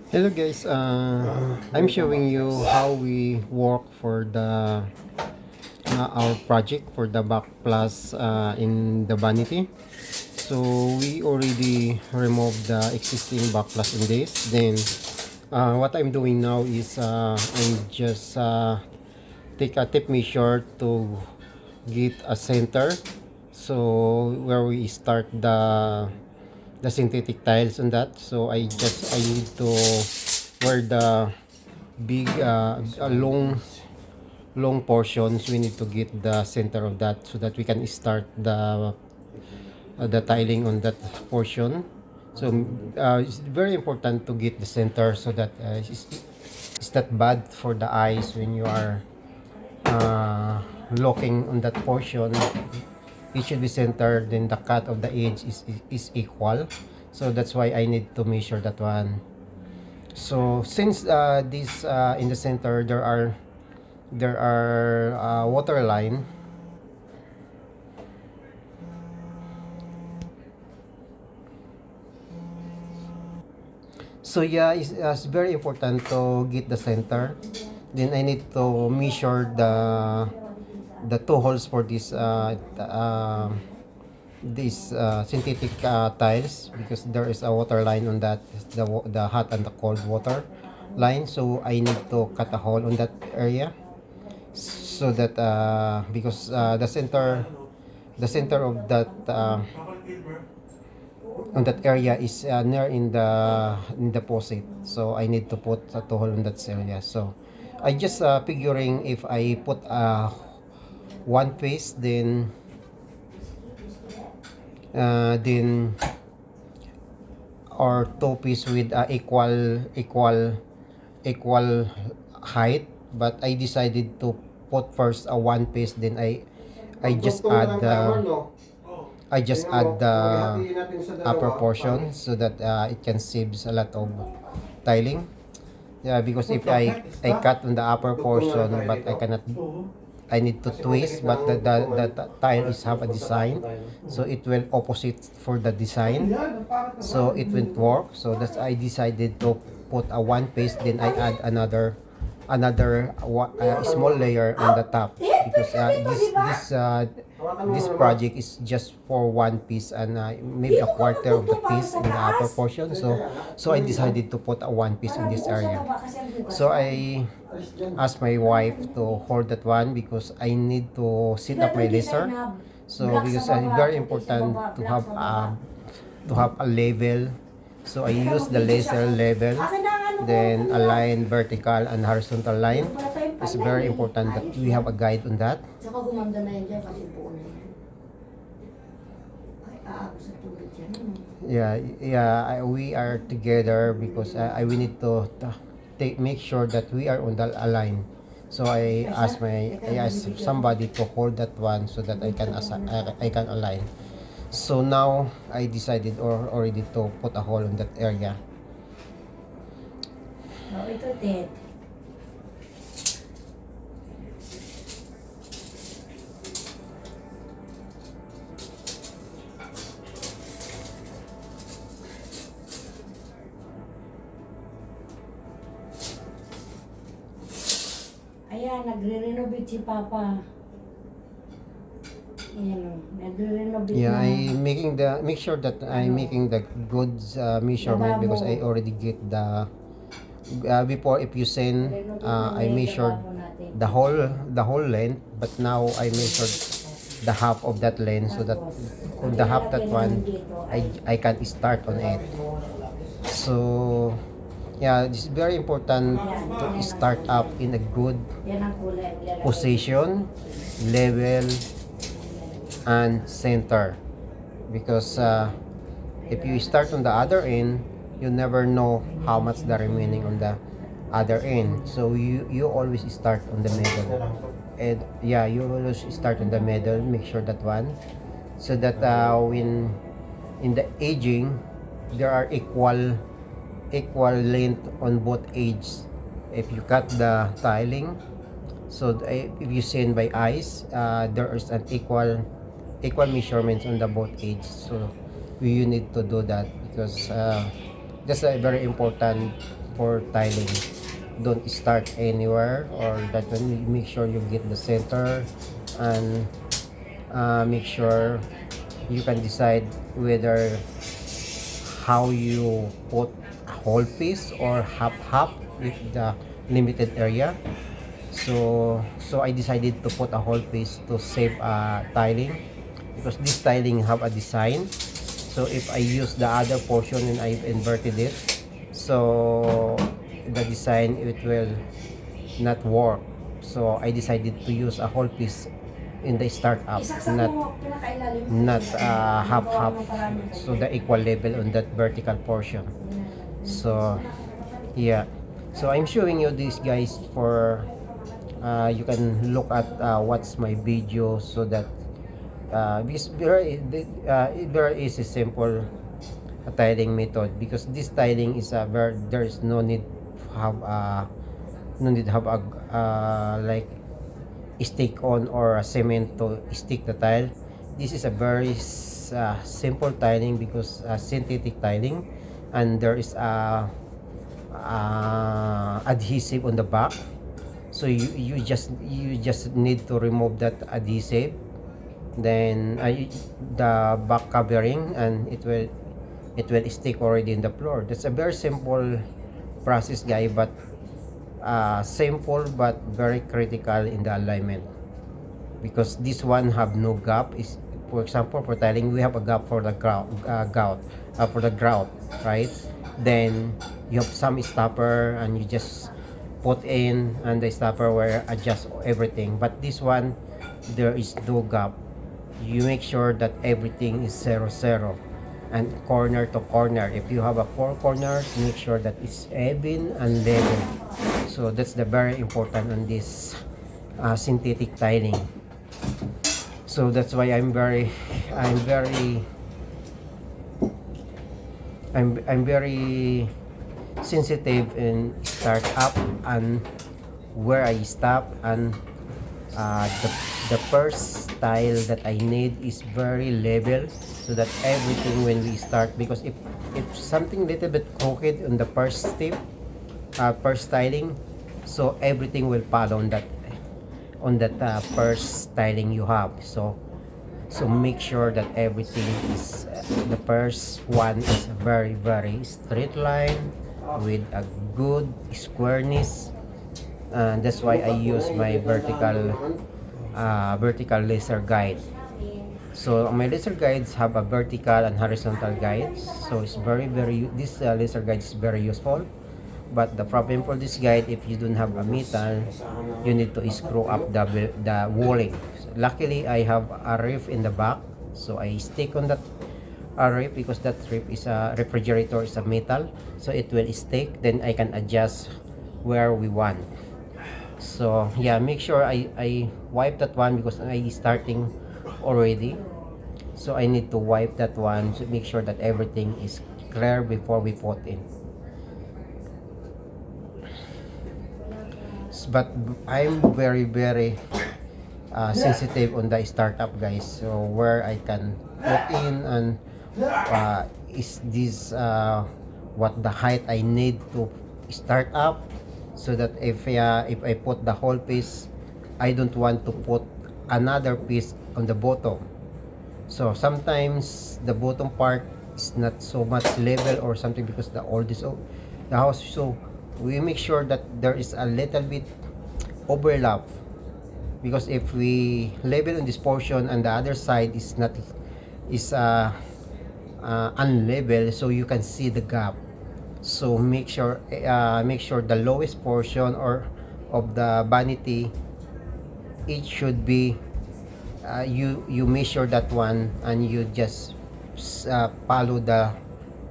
Hello guys, I'm showing you how we work for the our project for the back plus in the Vanity. So we already removed the existing back plus in this. Then what I'm doing now is I'm just take a tape measure to get a center. So where we start the synthetic tiles on that. So I need to where the big long portions, we need to get the center of that so that we can start the tiling on that portion. So it's very important to get the center so that it's not bad for the eyes when you are looking on that portion. It should be centered, then the cut of the edge is equal. So that's why I need to measure that one. So since this in the center there are water line. So yeah, it's very important to get the center. Then I need to measure the two holes for this synthetic tiles, because there is a water line on that, the hot and the cold water line. So I need to cut a hole on that area so that because the center of that on that area is near in the deposit. So I need to put a hole in that area. So I just figuring if I put one piece, then or two piece with equal height. But I decided to put first a one piece, then I just add the upper portion so that it can save a lot of tiling. Yeah, because if I cut on the upper portion, but I need to twist, but the tile is have a design, so it will opposite for the design, so it won't work. So that's I decided to put a one piece, then I add another small layer on the top, because this project is just for one piece, and maybe a quarter of the piece in the upper portion. So I decided to put a one piece in this area. So I asked my wife to hold that one because I need to set up my laser. So because it's very important to have a level. So I use the laser level, then a line, vertical and horizontal line. It's very important that we have a guide on that. Saka gumanda na yan dyan kasi buo na yan. Ay, aabos sa tubig yan. We are together because we need to make sure that we are on the line. So I asked somebody to hold that one so that I can align. So now I decided already to put a hole in that area. Oh, ito, Ted. Ayan, nagre-renovate si Papa. Ayan o, nagre-renovate Yeah, na. make sure that I'm making the goods measurement, because I already get the before, if you send I measured the whole length, but now I measured the half of that length, so that on the half that one I can start on it. So yeah, it's very important to start up in a good Yan ang kulay. position, level and center, because if you start on the other end, you never know how much the remaining on the other end. So you always start on the middle, and yeah, you always start on the middle. Make sure that one, so that when in the aging there are equal length on both edges. If you cut the tiling, so if you seen by eyes, there is an equal measurements on the both edges. So you need to do that, because that's very important for tiling. Don't start anywhere, or that one, you make sure you get the center, and make sure you can decide whether how you put a whole piece or half if the limited area. So I decided to put a whole piece to save tiling, because this tiling have a design. So if I use the other portion and I've inverted it, so the design, it will not work. So I decided to use a whole piece in the startup, not half, so the equal level on that vertical portion. So yeah, so I'm showing you this, guys, for you can look at what's my video, so that this very easy, simple tiling method, because this tiling is a very, there is no need to have a like stick on or a cement to stick the tile. This is a very simple tiling, because synthetic tiling, and there is a adhesive on the back. So you just need to remove that adhesive, then the back covering, and it will stick already in the floor. That's a very simple process, guy, but simple but very critical in the alignment, because this one have no gap. Is, for example, for tiling, we have a gap for the grout, right? Then you have some stopper, and you just put in, and the stopper will adjust everything. But this one, there is no gap. You make sure that everything is 0 0 and corner to corner. If you have a 4 corners, make sure that it's even and level. So that's the very important on this synthetic tiling. So that's why I'm very sensitive in start up and where I stop, and the first tile that I need is very level, so that everything when we start, because if something little bit crooked on the first step, first tiling, so everything will follow on that first tiling you have. So make sure that everything is the first one is very straight line with a good squareness, and that's why I use my vertical laser guide. So my laser guides have a vertical and horizontal guides, so it's very this laser guide is very useful. But the problem for this guide, if you don't have a metal, you need to screw up the walling. So luckily, I have a reef in the back, so I stick on that reef, because that reef is a refrigerator, is a metal, so it will stick. Then I can adjust where we want. So yeah, make sure I wipe that one, because I starting already. So I need to wipe that one to make sure that everything is clear before we put in. But I'm very sensitive on the startup, guys. So where I can put in, and is this what the height I need to start up, so that if I put the whole piece, I don't want to put another piece on the bottom. So sometimes the bottom part is not so much level or something, because the old is the house. So we make sure that there is a little bit overlap, because if we level on this portion and the other side is not unlevel, so you can see the gap. So make sure the lowest portion or of the vanity, it should be you measure that one, and you just follow the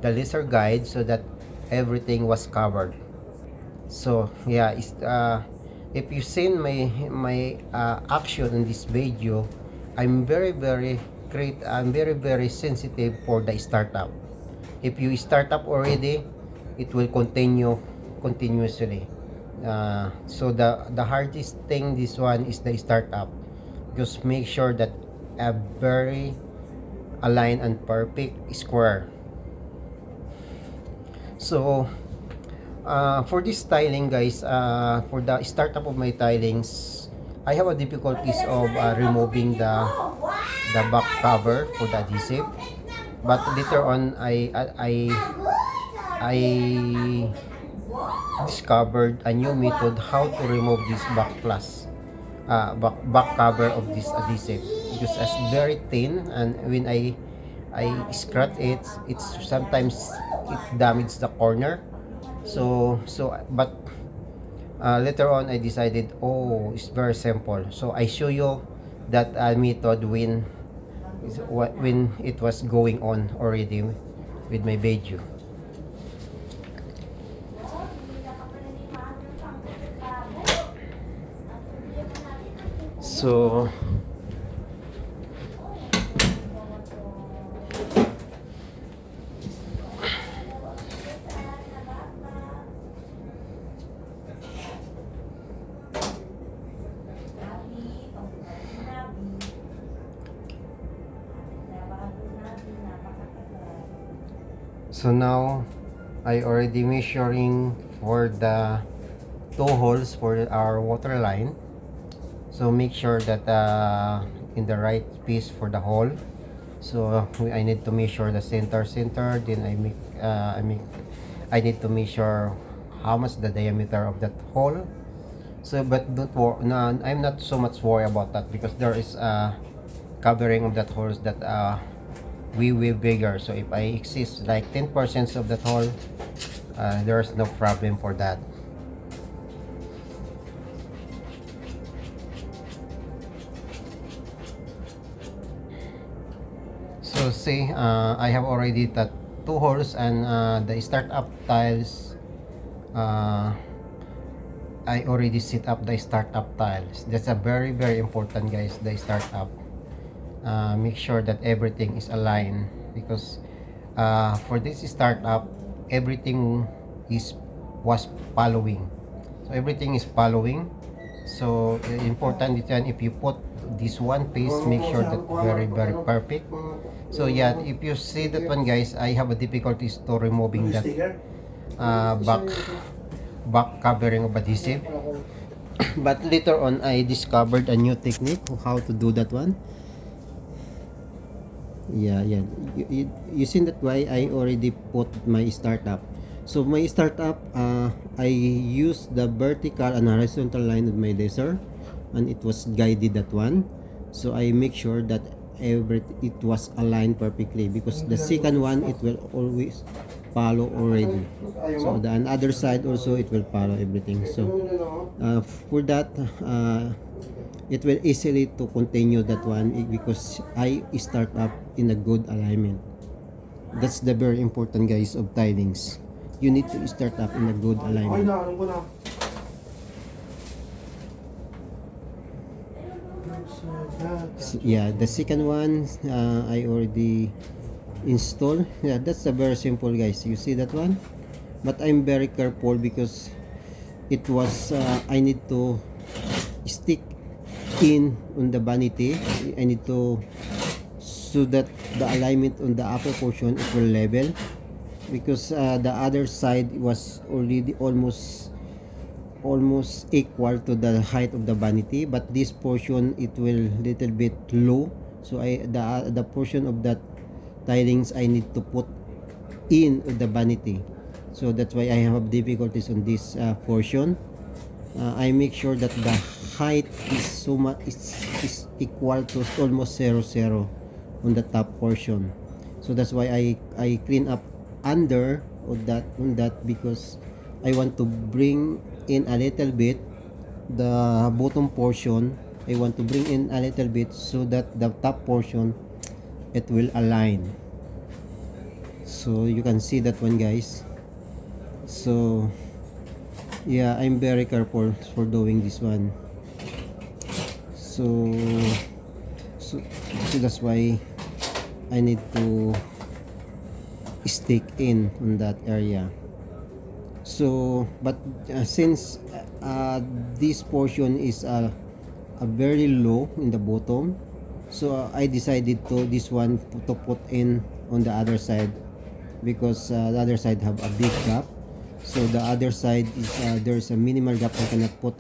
laser guide, so that everything was covered. So yeah, if you've seen my action in this video, I'm very sensitive for the startup. If you start up already, it will continue continuously. So the hardest thing, this one, is the startup. Just make sure that a very aligned and perfect square. So For this styling guys, for the startup of my stylings, I have a difficulties of removing the back cover for the adhesive. But later on, I discovered a new method how to remove this back cover of this adhesive, because it's very thin, and when I scratch it, it's sometimes it damages the corner. But later on I decided, oh, it's very simple. So I show you that method when it was going on already with my video. So So now I already measuring for the two holes for our water line. So make sure that in the right piece for the hole. So I need to measure the center. Then I need to measure how much the diameter of that hole. So but don't worry, no, I'm not so much worried about that, because there is a covering of that holes that way bigger. So if I exceed like 10% of that hole, there's no problem for that. So see, I have already that two holes, and the startup tiles, I already set up the startup tiles. That's a very important guys, the startup. Make sure that everything is aligned, because for this startup, everything was following. So everything is following. So important is if you put this one piece, make sure that very perfect. So yeah, if you see that one guys, I have a difficulties to removing that back covering of adhesive. But later on I discovered a new technique of how to do that one. Yeah, you see that why I already put my startup. So my startup, I use the vertical and horizontal line of my laser, and it was guided that one. So I make sure that it was aligned perfectly, because the second one it will always follow already. So the other side also it will follow everything. So for that, it will easily to continue that one, because I start up in a good alignment. That's the very important guys of tilings. You need to start up in a good alignment. So, yeah, the second one I already installed. Yeah, that's a very simple guys. You see that one? But I'm very careful, because it was I need to stick in on the vanity. I need to, so that the alignment on the upper portion it will level, because the other side was already almost equal to the height of the vanity, but this portion it will little bit low. So the portion of that tilings I need to put in the vanity. So that's why I have difficulties on this portion. I make sure that the height is so much is equal to almost 0 on the top portion. So that's why I clean up under on that, because I want to bring in a little bit the bottom portion. I want to bring in a little bit, so that the top portion it will align. So you can see that one guys. So yeah, I'm very careful for doing this one. So that's why I need to stick in on that area. So but since this portion is a very low in the bottom, so I decided to this one to put in on the other side, because the other side have a big gap. So the other side is there's a minimal gap I cannot put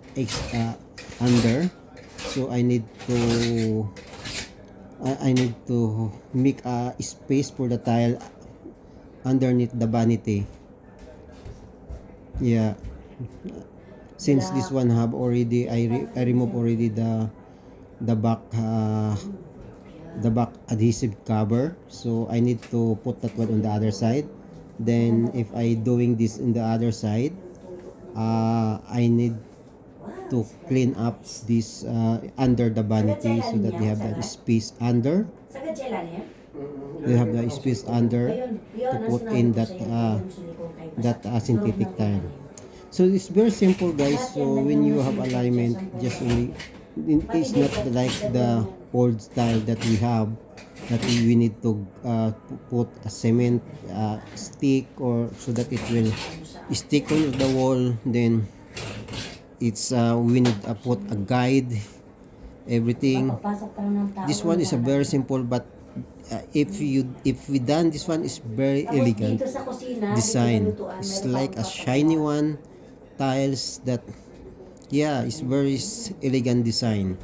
under. So I need to make a space for the tile underneath the vanity. Yeah, since this one have already I remove already the back the back adhesive cover, so I need to put that one on the other side. Then if I doing this in the other side, I need to clean up this under the vanity so that they have that space under. Sagad sa ilalim? They have the space under to put in that synthetic tile. So it's very simple, guys. So when you have alignment, just only it's not like the old style that we have, that we need to put a cement stick or so that it will stick on the wall. Then it's we need to put a guide, everything. This one is a very simple, but if we done this one is very elegant design. It's like a shiny one tiles that, yeah, it's very elegant design.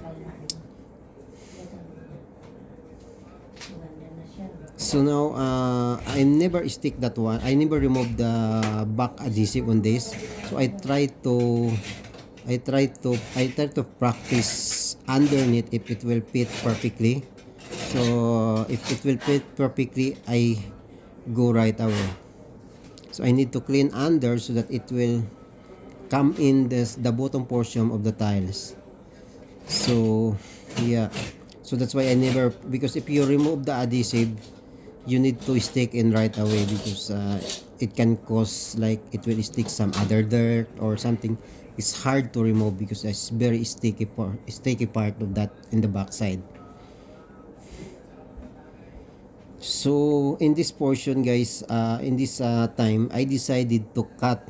So now I never stick that one. I never remove the back adhesive on this. So I try to practice underneath if it will fit perfectly. So if it will fit perfectly, I go right away. So I need to clean under so that it will come in the bottom portion of the tiles. So yeah, so that's why I never, because if you remove the adhesive, you need to stick in right away, because it can cause like it will stick some other dirt or something. It's hard to remove because it's very sticky part of that in the backside. So in this portion, guys, in this time, I decided to cut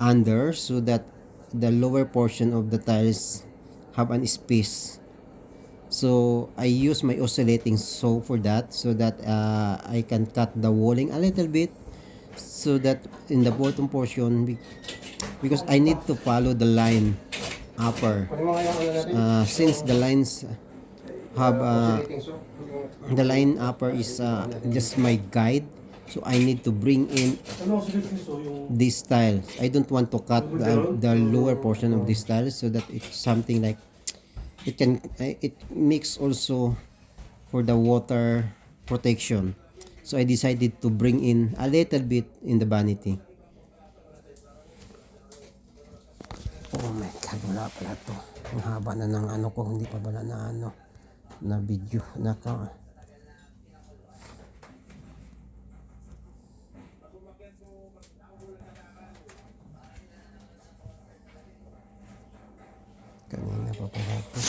under so that the lower portion of the tiles have an space. So I use my oscillating saw for that, so that I can cut the walling a little bit, so that in the bottom portion, because I need to follow the line upper, since the lines have the line upper is just my guide. So I need to bring in this style. I don't want to cut the lower portion of this style, so that it's something like it makes also for the water protection. So I decided to bring in a little bit in the vanity. Oh my god, wala pala to. Ang haba na ng ano ko, hindi pa pala na ano na video na ka. Kanina pa pala to.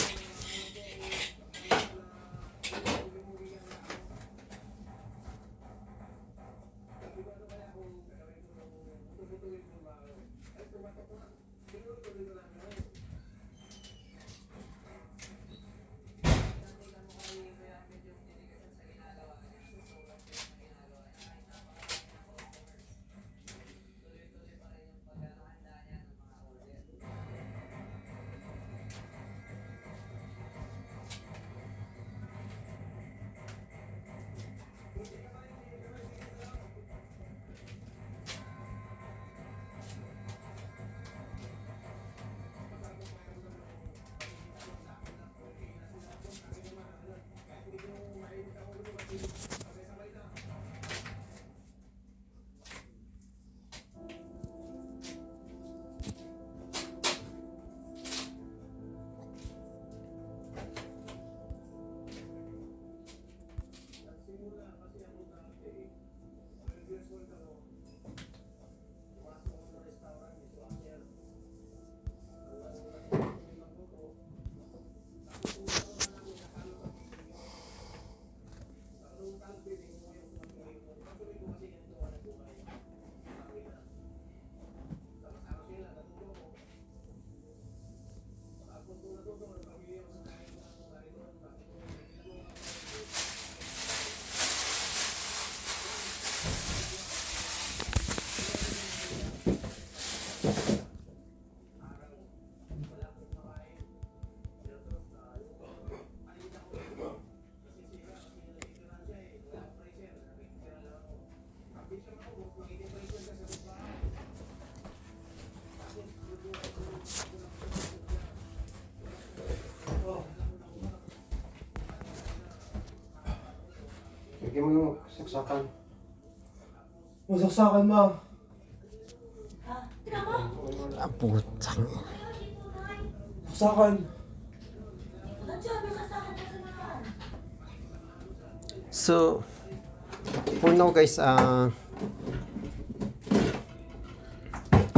Saksakan. Masaksakan ma. Ha? Tingnan mo. Ah, putang. Saksakan. Nandiyan, may sasakit na sa naman. So, for now guys,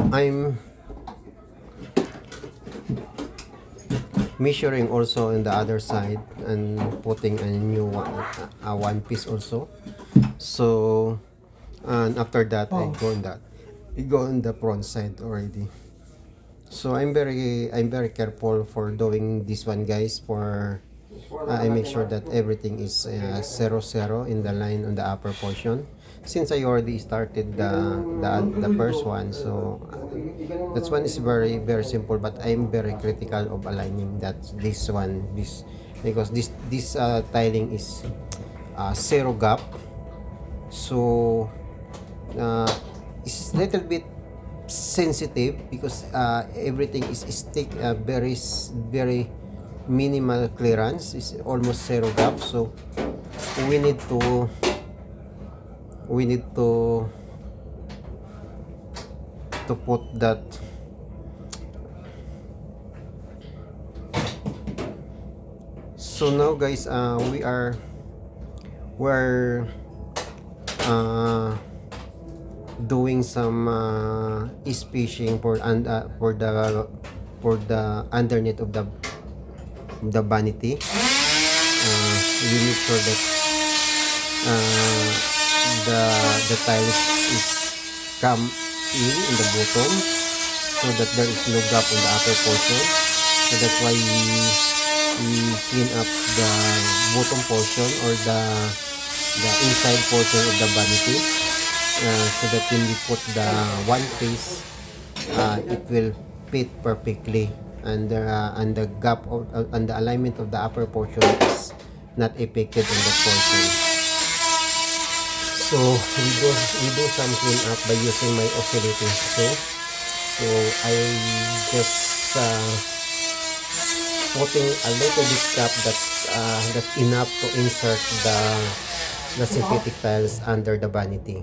I'm measuring also in the other side and putting a new one piece also. So, and after that, I go on the front side already. So I'm very careful for doing this one, guys. For I make sure that everything is 0 0 in the line on the upper portion. Since I already started the first one, so that one is very simple. But I'm very critical of aligning this one because this tiling is 0 gap. So it's little bit sensitive because everything is stick very minimal clearance, is almost 0 gap. So we need to put that so now guys we're doing some spacing for the underneath of the vanity. We make sure that the tiles is come in the bottom so that there is no gap on the upper portion. So that's why we clean up the bottom portion or the inside portion of the vanity, so that when we put the one piece, it will fit perfectly, and the gap and the alignment of the upper portion is not affected in that portion. So we do some clean up by using my oscillating screw. So I just putting a little bit cap that's enough to insert the synthetic tiles under the vanity.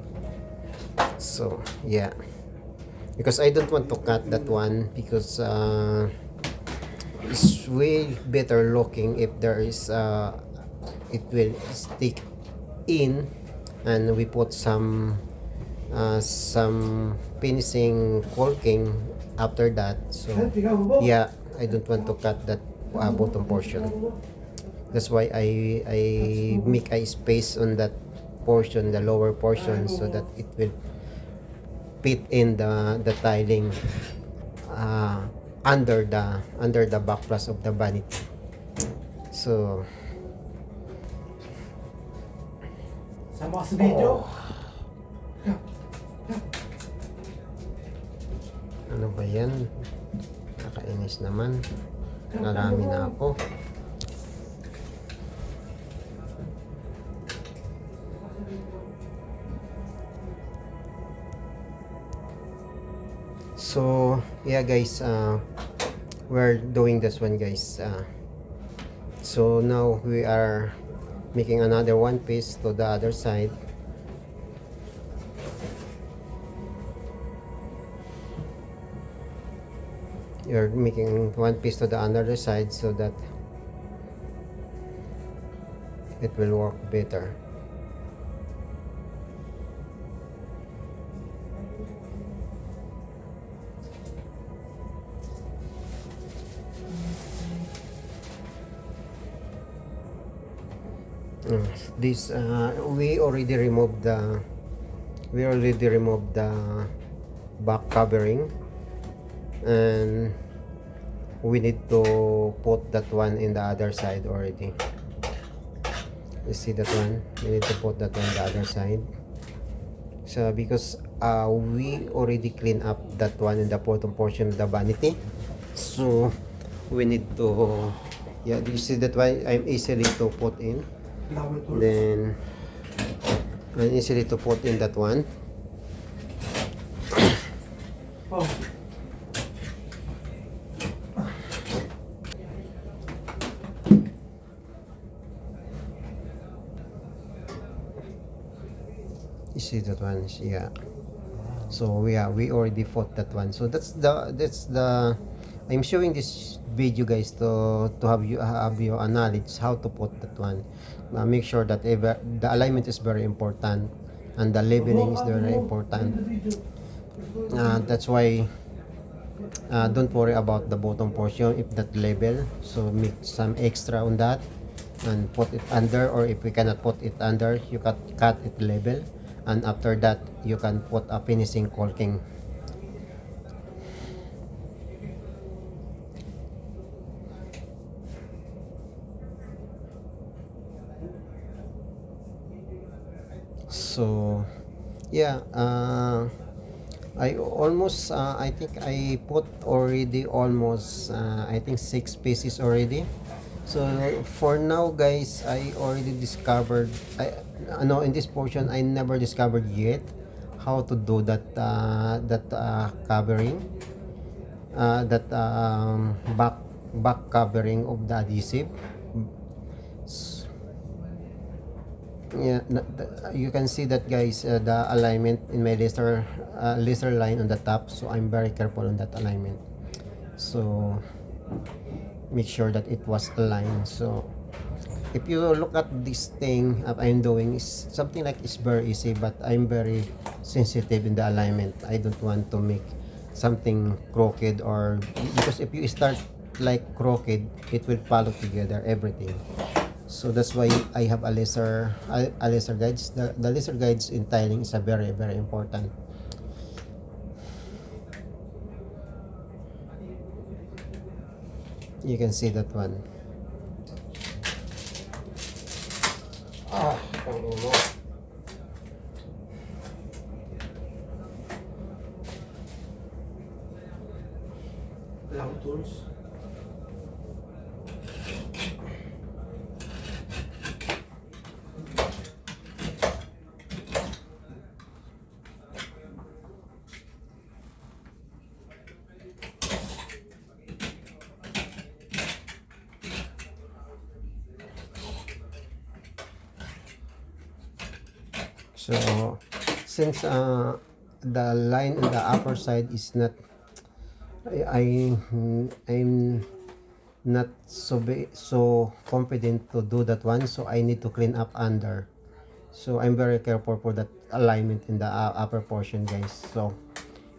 So yeah, because I don't want to cut that one because it's way better looking if there is it will stick in, and we put some finishing caulking after that. So yeah, I don't want to cut that bottom portion. That's why I make a space on that portion, the lower portion, so that it will fit in the tiling under the backplash of the vanity. So Sama ka sa video. ano ba yan? Nakainis naman. Narami na ako. So yeah guys, we're doing this one guys. So now we are making another one piece to the other side. You're making one piece to the other side so that it will work better. This we already removed the back covering, and we need to put that one in the other side already. You see that one? We need to put that on the other side. So because we already clean up that one in the bottom portion of the vanity, so we need to, yeah, you see that one? I'm easily to put in. Then I'm easily to put in that one. Oh. see that one, yeah. So yeah, we already fought that one. So that's the I'm showing this video, guys, to have you a knowledge how to put that one. Make sure that the alignment is very important and the labeling is very important. That's why don't worry about the bottom portion if that label. So make some extra on that and put it under, or if we cannot put it under, you can cut it label, and after that you can put a finishing caulking. So yeah, I think I put already almost I think 6 pieces already. So for now, guys, I already discovered, no, in this portion I never discovered yet how to do that covering, that back covering of the adhesive. Yeah, you can see that, guys, the alignment in my laser line on the top, so I'm very careful on that alignment. So make sure that it was aligned. So if you look at this thing I'm doing, is something like it's very easy, but I'm very sensitive in the alignment. I don't want to make something crooked, or because if you start like crooked, it will follow together everything. So that's why I have a laser guides. The laser guides in tiling is a very, very important. You can see that one. Lang tools. So since the line on the upper side is not, I'm not so confident to do that one, so I need to clean up under. So I'm very careful for that alignment in the upper portion, guys. So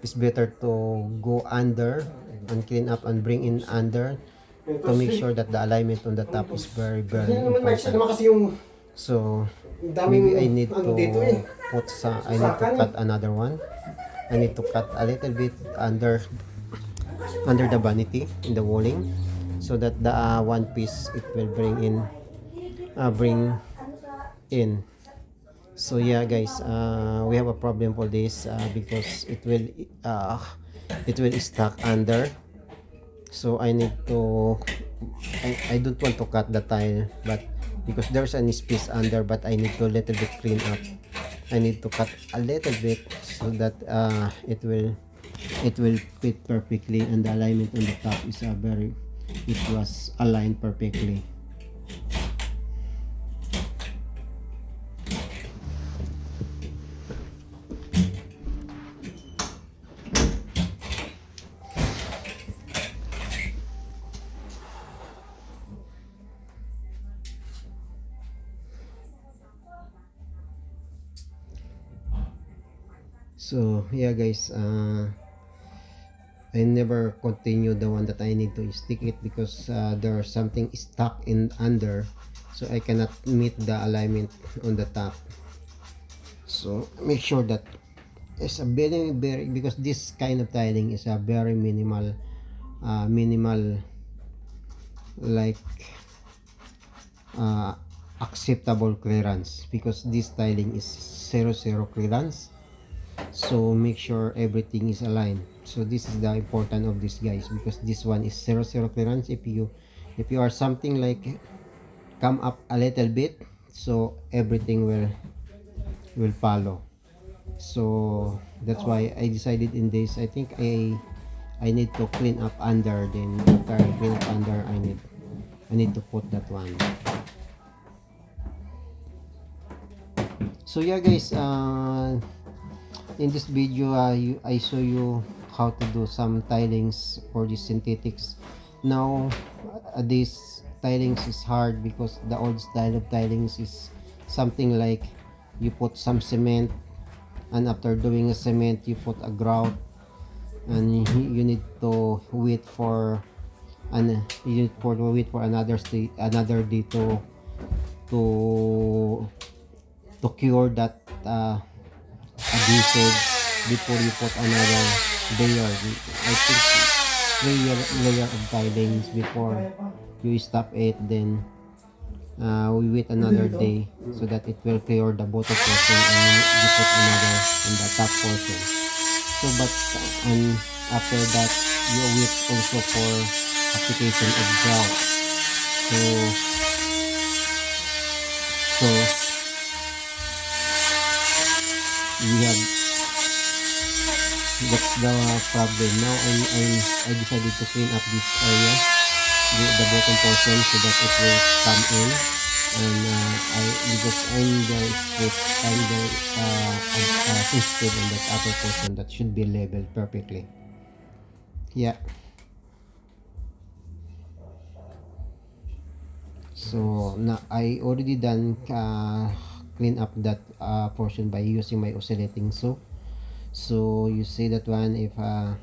it's better to go under and clean up and bring in under to make sure that the alignment on the top is very, very important. So maybe I need to I need to cut another one. I need to cut a little bit under the vanity in the walling, so that the one piece it will bring in. So yeah, guys, we have a problem for this because it will stuck under. So I need to, I don't want to cut the tile, but because there's an space under, but I need to little bit clean up. I need to cut a little bit so that it will fit perfectly, and the alignment on the top is it was aligned perfectly. So yeah, guys, I never continue the one that I need to stick it because there's something stuck in under, so I cannot meet the alignment on the top. So make sure that it's a very, very, because this kind of tiling is a very minimal like uh, acceptable clearance, because this tiling is 0 clearance. So make sure everything is aligned. So this is the important of this, guys, because this one is 0 clearance. If you are something like come up a little bit, so everything will follow. So that's why I decided in this, I think I need to clean up under. Then after I clean up under, I need to put that one. So yeah guys, in this video I show you how to do some tilings for the synthetics. Now this tilings is hard because the old style of tilings is something like you put some cement, and after doing a cement you put a grout, and you need to wait for another day to to cure that adhesive before you put another layer. I think 3 layer of tilings before you stop it. Then we wait another day so that it will cure the bottom portion, and you put another on the top portion. So but and after that you wait also for application of grout. So we have, that's the problem. Now I decided to clean up this area, the bottom portion, so that it will come in. And because I'm the sensitive on that upper portion that should be leveled perfectly. Yeah. So now I already done clean up that portion by using my oscillating soap. So you see that one, if uh,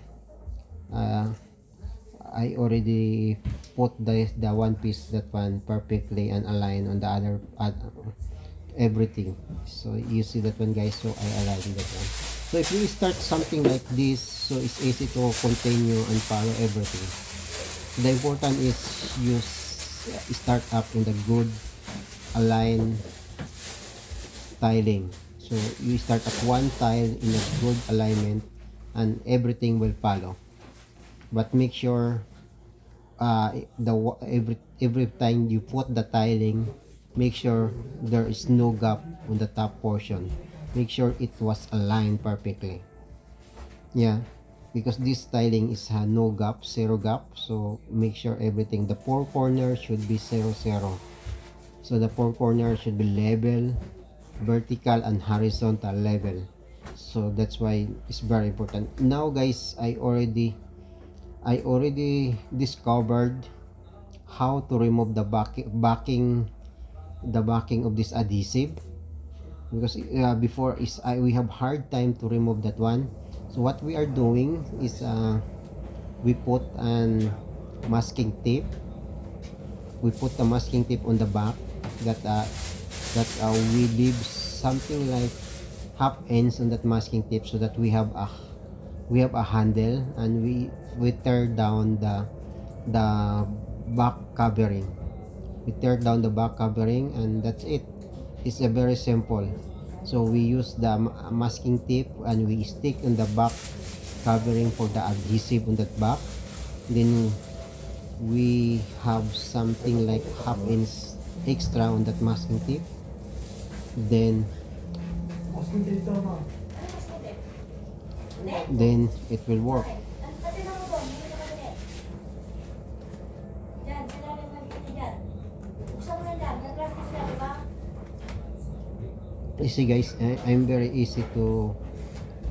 I already put the one piece, that one perfectly and aligned on the other everything. So you see that one guys, so I aligned that one. So if you start something like this, so it's easy to continue and follow everything. The important is you start up in the good align tiling. So you start at one tile in a good alignment and everything will follow. But make sure every time you put the tiling, make sure there is no gap on the top portion. Make sure it was aligned perfectly. Yeah, because this tiling is no gap, zero gap. So make sure everything, the four corners should be 0 0. So the four corners should be level, vertical and horizontal level. So that's why it's very important. Now guys, I already discovered how to remove the backing of this adhesive, because before we have hard time to remove that one. So what we are doing is we put an masking tape. We put the masking tape on the back, that we leave something like half inch on that masking tape, so that we have a handle, and we tear down the back covering. We tear down the back covering, and that's it. It's a very simple. So we use the masking tape and we stick on the back covering for the adhesive on that back. Then we have something like half inch extra on that masking tape. Then it will work. You see guys, I'm very easy to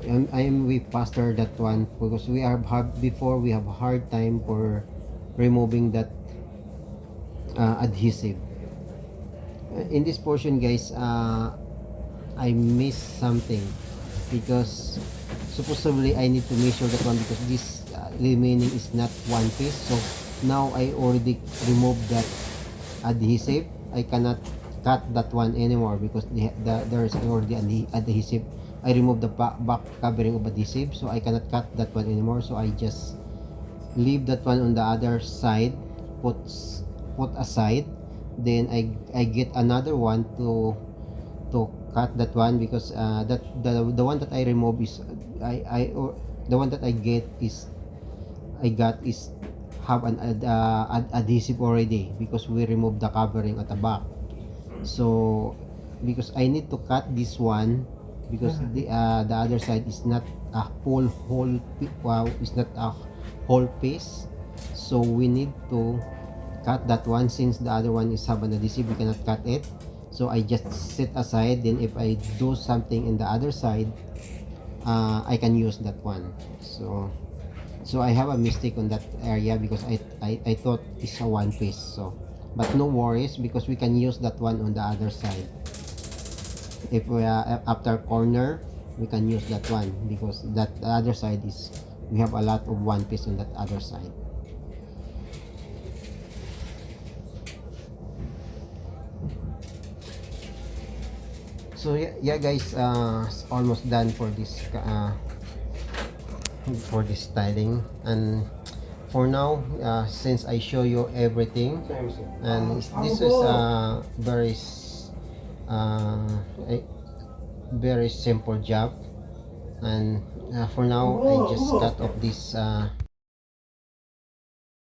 I'm way faster that one, because we have before we have a hard time for removing that adhesive. In this portion guys, I missed something, because supposedly I need to measure that one, because this remaining is not one piece. So now I already removed that adhesive. I cannot cut that one anymore, because there is already an adhesive. I removed the back covering of adhesive, so I cannot cut that one anymore. So I just leave that one on the other side, put aside. Then I get another one to cut that one, because that the one that I remove is the one that I got is have an adhesive already, because we removed the covering at the back. So because I need to cut this one, because the other side is not a whole is not a whole piece. So we need to cut that one, since the other one is have an adhesive, we cannot cut it. So I just set aside, then if I do something in the other side, I can use that one. So I have a mistake on that area because I thought it's a one piece. So but no worries, because we can use that one on the other side. If we are after corner, we can use that one, because that the other side is, we have a lot of one piece on that other side. So yeah guys, it's almost done for this styling. And for now, since I show you everything, and this is uh, a very simple job. And for now, I just cut off this